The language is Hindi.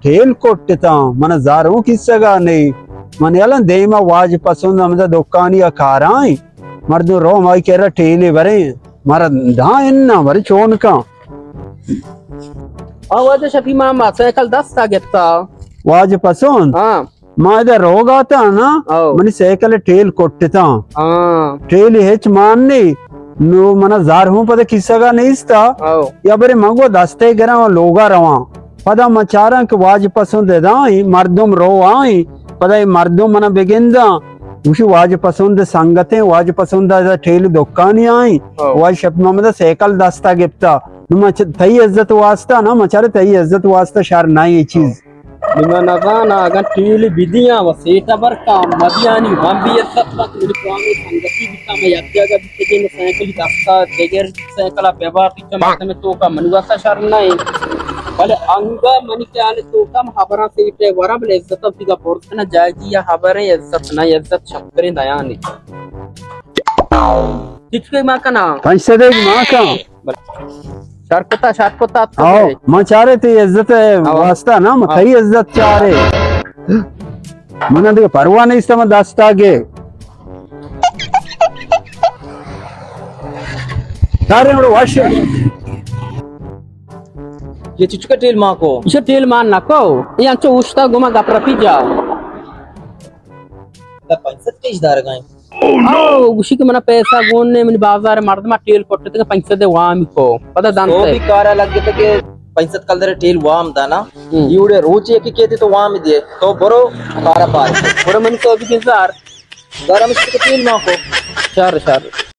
ठेल कोट्टा मन जारू किस्सगा नहीं मन एल देम वाज पसंद हमदा दुकानी काराई मर्द रो माई केरा ठेली वरे मर दा इन्ना वरे चोन का आवाज शफी मामा साइकिल 10 ता गेता वाज पसंद हां मादा रोग आता ना मनी साइकिल ठेल कोट्टा हां ठेली हेच माननी नो मन जारू पद किस्सगा नहीं इस्ता या बरे मंगो दस्ते गरा लोगा रवा पदा मचारा के वाज पसंद दाई मर्दुम रो आई पदा मर्दुम मन बेगिंदा उसी वाज पसंद संगते वाज पसंद ठेल दुकानी आई वाज शब मोहम्मद साइकिल दस्ता गिफ्ता मच तई इज्जत वास्ता ना मचारे तई इज्जत वास्ता शर ना ये चीज निमा नगाना अगर ठेल बिदिया वसेटा बर का मदियानी हम भी इज्जत मत मेरी पुरानी संगति बिता में याद जगह बिते के साइकिल दस्ता देगर साइकिल व्यवहार की चमक में तो का मनवासा शर नहीं भले अंगा मन के आले तो कम खबरा से इटे वरा भले इज्जत अब का पोर्शन जाएगी या खबरें इज्जत ना इज्जत शक्करें दयानी किसके मां का नाम पैसे दे मां का शारकोता आओ मां चारे ते इज्जत वास्ता ना मथई इज्जत चारे मन दे परवाह नहीं सम दस्ता के सारे वाश ये चिचका टेल मां को इसे टेल मान ना को ये अंचो उस्ता गुमा गपरा पी जाओ ता पैसा के इधर गए आओ उसी के मना पैसा गोने मन बाजार मर्द मा टेल कोट्टे ते पैसा दे वाम को पता दान तो भी कारा लग गए के पैसा कल दरे टेल वाम दाना यूडे रोज एक के तो वाम दे तो बरो कारा पार बरो मन को भी 1000 गरम से टेल मां को चार